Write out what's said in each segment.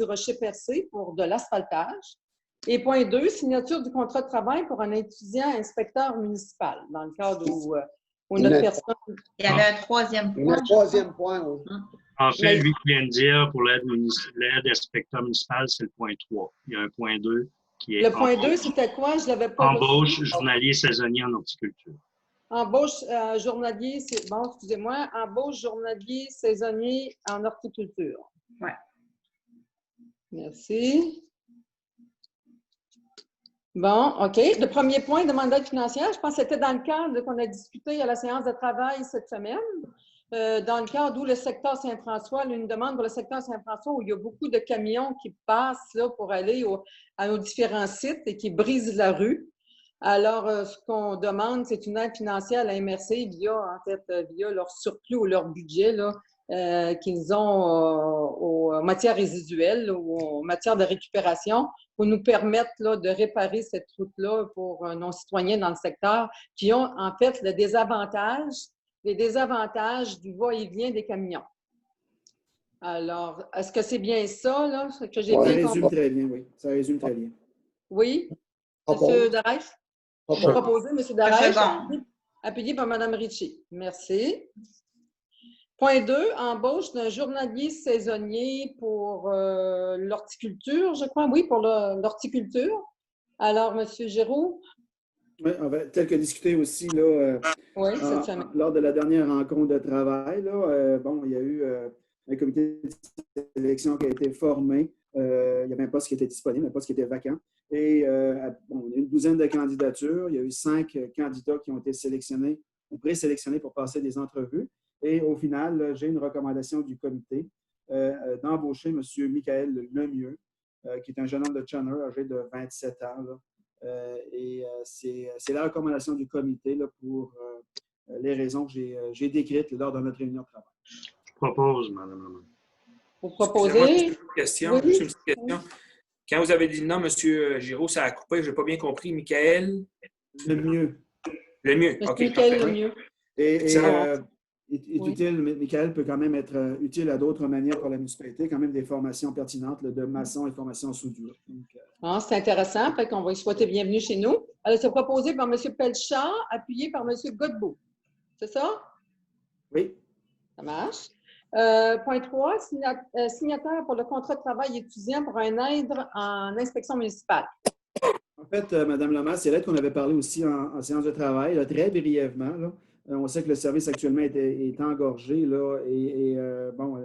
du Rocher-Percé pour de l'asphaltage. Et point 2, signature du contrat de travail pour un étudiant inspecteur municipal, dans le cadre où notre personne... Il y avait un troisième point. Un troisième point, oui. En fait, lui qui vient de dire pour l'aide inspecteur municipal, c'est le point 3. Il y a un point 2 qui est... Le point 2, c'était quoi? Je ne l'avais pas embauche reçu. journalier saisonnier en horticulture. Embauche journalier, bon, excusez-moi, embauche journalier saisonnier en horticulture. Oui. Merci. Bon, OK. Le premier point, demande d'aide financière, je pense que c'était dans le cadre qu'on a discuté à la séance de travail cette semaine, dans le cadre où le secteur Saint-François, une demande pour le secteur Saint-François où il y a beaucoup de camions qui passent là, pour aller à nos différents sites et qui brisent la rue. Alors, ce qu'on demande, c'est une aide financière à la MRC via leur surplus ou leur budget là, qu'ils ont aux matières résiduelles ou aux matières de récupération pour nous permettre là, de réparer cette route-là pour nos citoyens dans le secteur qui ont en fait les désavantages du va-et-vient des camions. Alors, est-ce que c'est bien ça là, que j'ai bien compris? Ça résume très bien, oui. Ça résume très bien. Oui? M. Darèche? Proposé, M. Darèche, appuyé par Mme Ritchie. Merci. Point 2, embauche d'un journalier saisonnier pour l'horticulture, je crois. Oui, pour l'horticulture. Alors, M. Giroux? Oui, tel que discuté aussi là, cette semaine. Lors de la dernière rencontre de travail, là, bon, il y a eu un comité de sélection qui a été formé. Il y avait un poste qui était disponible, un poste qui était vacant. Et bon, il y a eu une douzaine de candidatures. Il y a eu 5 candidats qui ont été sélectionnés ou présélectionnés pour passer des entrevues. Et au final, j'ai une recommandation du comité d'embaucher M. Michael Lemieux, qui est un jeune homme de Chandler, âgé de 27 ans. Là. C'est la recommandation du comité là, pour les raisons que j'ai décrites lors de notre réunion de travail. Je propose, Mme Lamont. Vous proposez? Une question. Quand vous avez dit non, M. Giraud, ça a coupé, je n'ai pas bien compris. Michael? Lemieux. Lemieux, OK. Michael Lemieux. Utile, Michael peut quand même être utile à d'autres manières pour la municipalité, quand même des formations pertinentes là, de maçon et formation en soudure. C'est intéressant, fait qu'on va lui souhaiter bienvenue chez nous. Alors, c'est proposé par M. Pelchat, appuyé par M. Godbout. C'est ça? Oui. Ça marche. Point 3, signataire pour le contrat de travail étudiant pour un aide en inspection municipale. En fait, Mme Lamas, c'est l'aide qu'on avait parlé aussi en séance de travail, là, très brièvement. Là. On sait que le service actuellement est engorgé là, et bon,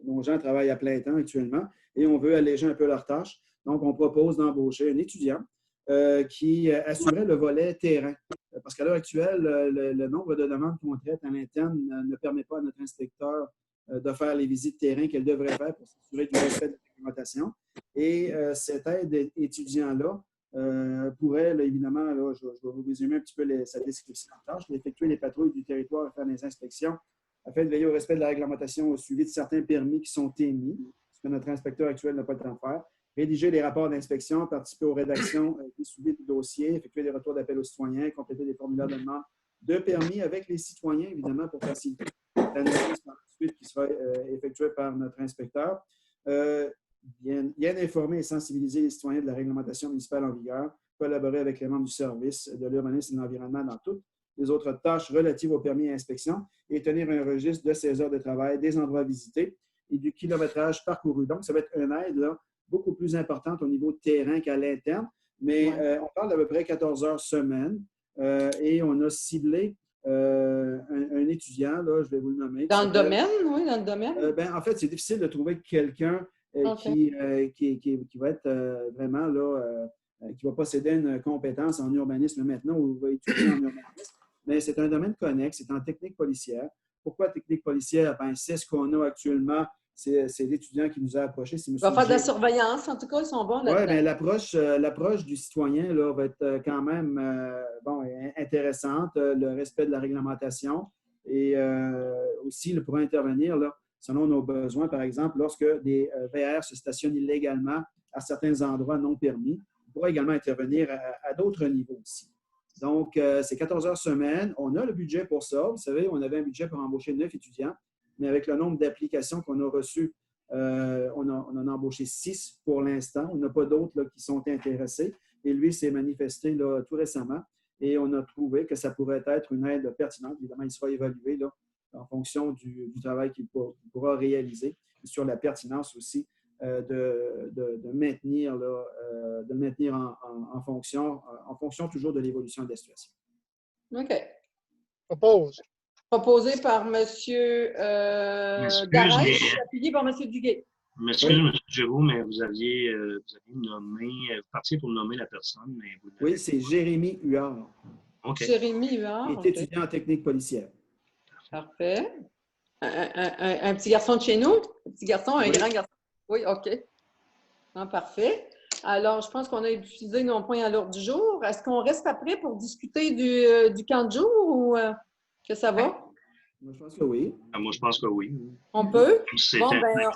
nos gens travaillent à plein temps actuellement et on veut alléger un peu leurs tâches. Donc, on propose d'embaucher un étudiant qui assurait le volet terrain. Parce qu'à l'heure actuelle, le nombre de demandes qu'on traite à l'interne ne permet pas à notre inspecteur de faire les visites terrain qu'elle devrait faire pour s'assurer du respect de la réglementation. Et cette aide étudiant-là pourrait, là, évidemment, là, je vais vous résumer un petit peu sa description de tâche, effectuer les patrouilles du territoire et faire des inspections afin de veiller au respect de la réglementation, au suivi de certains permis qui sont émis, ce que notre inspecteur actuel n'a pas le temps de faire, rédiger les rapports d'inspection, participer aux rédactions des suivis de dossiers, effectuer des retours d'appel aux citoyens, compléter des formulaires de demande de permis avec les citoyens, évidemment, pour faciliter l'analyse par la suite qui sera effectuée par notre inspecteur. Bien informer et sensibiliser les citoyens de la réglementation municipale en vigueur, collaborer avec les membres du service de l'urbanisme et de l'environnement dans toutes les autres tâches relatives aux permis et inspections et tenir un registre de ses heures de travail, des endroits visités et du kilométrage parcouru. Donc, ça va être une aide là, beaucoup plus importante au niveau de terrain qu'à l'interne, mais on parle d'à peu près 14 heures semaine et on a ciblé un étudiant, là, je vais vous le nommer. Dans le domaine, oui, dans le domaine. En fait, c'est difficile de trouver quelqu'un qui va être vraiment là, qui va posséder une compétence en urbanisme maintenant ou va étudier en urbanisme. Mais c'est un domaine connexe, c'est en technique policière. Pourquoi technique policière? Ben, c'est ce qu'on a actuellement. C'est l'étudiant qui nous a approchés. Il va faire de la surveillance, en tout cas, ils sont bons là-dedans. Oui, bien, l'approche du citoyen là, va être quand même intéressante, le respect de la réglementation et aussi il pourra intervenir là, selon nos besoins, par exemple, lorsque des VR se stationnent illégalement à certains endroits non permis. Il pourra également intervenir à d'autres niveaux aussi. Donc, c'est 14 heures semaine. On a le budget pour ça. Vous savez, on avait un budget pour embaucher 9 étudiants, mais avec le nombre d'applications qu'on a reçues On en a embauché 6 pour l'instant. On n'a pas d'autres qui sont intéressés. Et lui s'est manifesté là, tout récemment. Et on a trouvé que ça pourrait être une aide pertinente. Évidemment, il sera évalué là, en fonction du travail qu'il pourra réaliser, et sur la pertinence aussi de maintenir, là, de le maintenir en fonction toujours de l'évolution de la situation. OK. Propose. Proposé par M. Garay, appuyé par M. Duguay. M'excuse, M. Giroux, mais vous aviez nommé, vous partiez pour nommer la personne, mais vous Oui, c'est Jérémy Huard. OK. Jérémy Huard. Il est étudiant en technique policière. Parfait. Un petit garçon de chez nous? Un petit garçon, un grand garçon? Oui, OK. Ah, parfait. Alors, je pense qu'on a utilisé nos points à l'ordre du jour. Est-ce qu'on reste après pour discuter du camp de jour ou que ça va? Moi, je pense que oui. Moi, je pense que oui. On peut? C'est Bon, ben,